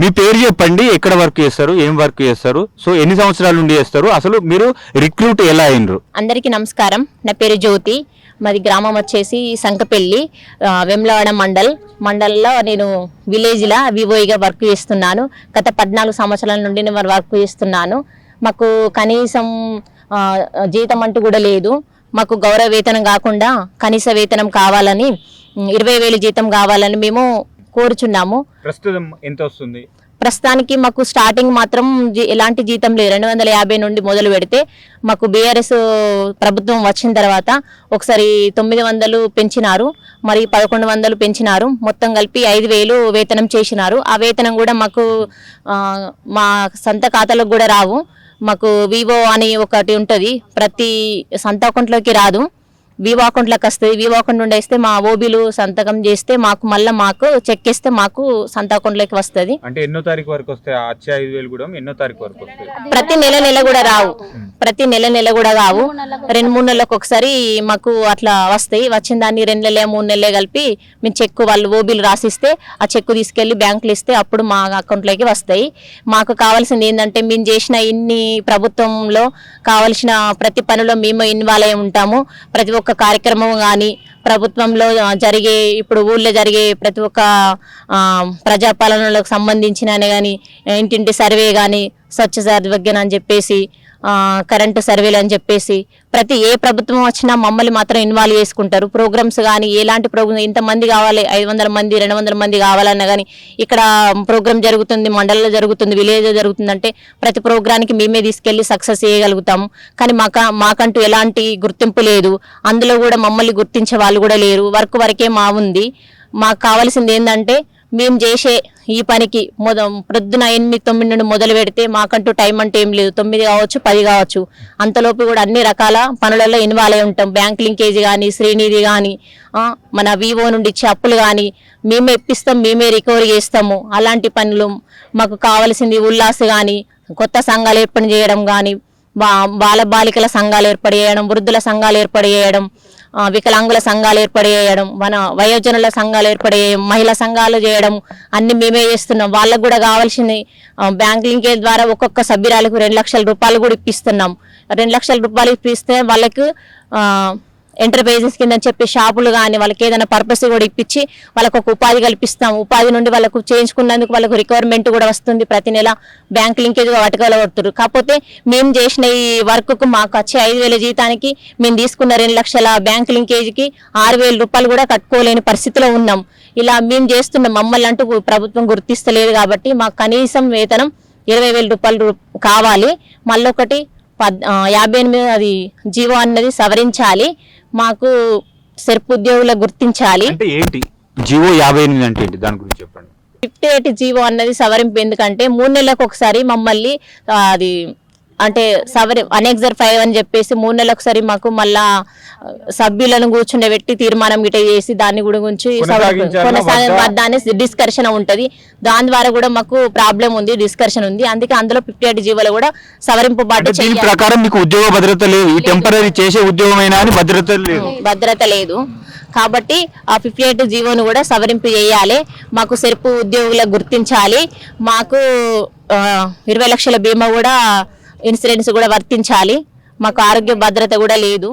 మీ పేరు చెప్పండి, ఎక్కడ వర్క్ చేస్తారు, ఏం వర్క్ చేస్తారు, సో ఎన్ని సంవత్సరాల నుండి చేస్తారు, అసలు మీరు రిక్రూట్ ఎలా అయినరు? అందరికీ నమస్కారం. నా పేరు జ్యోతి. మాది గ్రామం వచ్చేసి సంకపల్లి, వెమ్లవాడ మండల్లో నేను విలేజ్లో వివోయిగా వర్క్ చేస్తున్నాను. గత 14 సంవత్సరాల నుండి నేను వర్క్ చేస్తున్నాను. మాకు కనీసం జీతం అంటూ కూడా లేదు. మాకు గౌరవ వేతనం కాకుండా కనీస వేతనం కావాలని, 20,000 జీతం కావాలని మేము కోరుచున్నాము. ప్రస్తుతం ఎంత వస్తుంది? ప్రస్తుతానికి మాకు స్టార్టింగ్ మాత్రం ఎలాంటి జీతం లేదు. 250 నుండి మొదలు పెడితే మాకు బీఆర్ఎస్ ప్రభుత్వం వచ్చిన తర్వాత ఒకసారి 900 పెంచినారు, మరి 1100 పెంచినారు. మొత్తం కలిపి 5,000 వేతనం చేసినారు. ఆ వేతనం కూడా మాకు మా సొంత ఖాతాలకు కూడా రావు. మాకు వివో అని ఒకటి ఉంటుంది, ప్రతి సొంత అకౌంట్లోకి రాదు, వివో అకౌంట్లోకి వస్తుంది. వివో అకౌంట్ నుండి వేస్తే మా ఓబీలు సంతకం చేస్తే మాకు మళ్ళీ మాకు చెక్ వేస్తే మాకు సొంత అకౌంట్లోకి వస్తుంది. అంటే ఎన్నో తారీఖు వరకు వస్తాయి? 5,000 కూడా ఎన్నో తారీఖు వరకు వస్తాయి? ప్రతి నెల కూడా రావు, ప్రతి నెల కూడా కావు. 2-3 నెలలకు ఒకసారి మాకు అట్లా వస్తాయి. వచ్చిన దాన్ని 2 నెలలు 3 నెలలే కలిపి మేము చెక్ వాళ్ళు ఓబీలు రాసిస్తే ఆ చెక్ తీసుకెళ్లి బ్యాంకులు ఇస్తే అప్పుడు మా అకౌంట్లోకి వస్తాయి. మాకు కావాల్సింది ఏంటంటే మేము చేసిన ఇన్ని ప్రభుత్వంలో కావలసిన ప్రతి పనిలో మేము ఇన్వాల్వ్ అయి ఉంటాము. ప్రతి ఒక్క కార్యక్రమం కానీ ప్రభుత్వంలో జరిగే, ఇప్పుడు ఊళ్ళో జరిగే ప్రతి ఒక్క ప్రజాపాలనలకు సంబంధించిన కానీ, ఇంటింటి సర్వే కానీ, స్వచ్ఛ సర్వేజ్ఞ అని చెప్పేసి, కరెంటు సర్వేలు అని చెప్పేసి, ప్రతి ఏ ప్రభుత్వం వచ్చినా మమ్మల్ని మాత్రం ఇన్వాల్వ్ చేసుకుంటారు. ప్రోగ్రామ్స్ కానీ ఎలాంటి ప్రోగ్రామ్, ఇంతమంది కావాలి, 500 మంది 200 మంది కావాలన్నా కానీ ఇక్కడ ప్రోగ్రామ్ జరుగుతుంది, మండలంలో జరుగుతుంది, విలేజ్లో జరుగుతుందంటే ప్రతి ప్రోగ్రానికి మేమే తీసుకెళ్లి సక్సెస్ చేయగలుగుతాము. కానీ మాకంటూ ఎలాంటి గుర్తింపు లేదు. అందులో కూడా మమ్మల్ని గుర్తించే వాళ్ళు కూడా లేరు. వరకే మా ఉంది. మాకు కావాల్సింది ఏంటంటే మేము చేసే ఈ పనికి ప్రొద్దున 8-9 నుండి మొదలు పెడితే మాకంటూ టైం అంటే ఏం లేదు. 9 కావచ్చు, 10 కావచ్చు, అంతలోపు కూడా అన్ని రకాల పనులలో ఇన్వాల్వ్ అయి ఉంటాం. బ్యాంక్ లింకేజ్ కానీ, శ్రీనిధి కానీ, మన వివో నుండి ఇచ్చే అప్పులు కానీ మేమే ఇప్పిస్తాం, మేమే రికవరీ చేస్తాము. అలాంటి పనులు మాకు కావాల్సింది. ఉల్లాస్ కానీ, కొత్త సంఘాలు ఏర్పాటు చేయడం కానీ, బాలికల సంఘాలు ఏర్పాటు చేయడం, వృద్ధుల సంఘాలు ఏర్పాటు చేయడం, వికలాంగుల సంఘాలు ఏర్పాటు చేయడం, మన వయోజనుల సంఘాలు ఏర్పాటు చేయడం, మహిళా సంఘాలు చేయడం అన్ని మేమే చేస్తున్నాం. వాళ్ళకు కూడా కావాల్సింది బ్యాంక్ లింకేజ్ ద్వారా ఒక్కొక్క సభ్యురాలకు 2 లక్షల రూపాయలు కూడా ఇప్పిస్తున్నాం. 2 లక్షల రూపాయలు ఇప్పిస్తే వాళ్ళకు ఎంటర్ప్రైజెస్ కింద చెప్పి షాపులు కానీ వాళ్ళకి ఏదైనా పర్పస్ కూడా ఇప్పించి వాళ్ళకు ఒక ఉపాధి కల్పిస్తాం. ఉపాధి నుండి వాళ్ళకు చేయించుకున్నందుకు వాళ్ళకు రిక్వైర్మెంట్ కూడా వస్తుంది. ప్రతి నెల బ్యాంక్ లింకేజ్ పట్టుకోగలుగుతారు. కాకపోతే మేము చేసిన ఈ వర్క్కు మాకు వచ్చే 5,000 జీతానికి మేము తీసుకున్న 2 లక్షల బ్యాంక్ లింకేజ్కి 6,000 రూపాయలు కూడా కట్టుకోలేని పరిస్థితిలో ఉన్నాం. ఇలా మేము చేస్తున్న మమ్మల్ని అంటూ ప్రభుత్వం గుర్తిస్తలేదు. కాబట్టి మాకు కనీసం వేతనం 20,000 రూపాయలు కావాలి. మళ్ళొకటి 58 అది జీవో అన్నది సవరించాలి. మాకు సెర్ప్ ఉద్యోగులకు గుర్తించాలి. అంటే ఏంటి జీవో 58 అంటే ఏంటి, దాని గురించి చెప్పండి. 58 జీవో అన్నది సవరింపు ఎందుకంటే 3 నెలలకు ఒకసారి మమ్మల్ని అది అంటే అనెక్సర్ 5 అని చెప్పేసి 3 నెలలకు ఒకసారి మాకు మళ్ళా సభ్యులను కూర్చుండబెట్టి తీర్మానం గిట చేసి దాన్ని గురించి కొనసాగని డిస్కషన్ ఉంటది. దాని ద్వారా కూడా మాకు ప్రాబ్లం ఉంది, డిస్కషన్ ఉంది. అందుకే అందులో 58 జీవోలు కూడా సవరింపు ప్రకారం మీకు ఉద్యోగ భద్రత లేదు. ఈ టెంపరరీ చేసే ఉద్యోగమైనా భద్రత లేదు. కాబట్టి ఆ 58 జీవోను కూడా సవరింపు చేయాలి. మాకు సెర్పు ఉద్యోగులకు గుర్తించాలి. మాకు 20 లక్షల బీమా కూడా, ఇన్సూరెన్స్ కూడా వర్తించాలి. మాకు ఆరోగ్య భద్రత కూడా లేదు.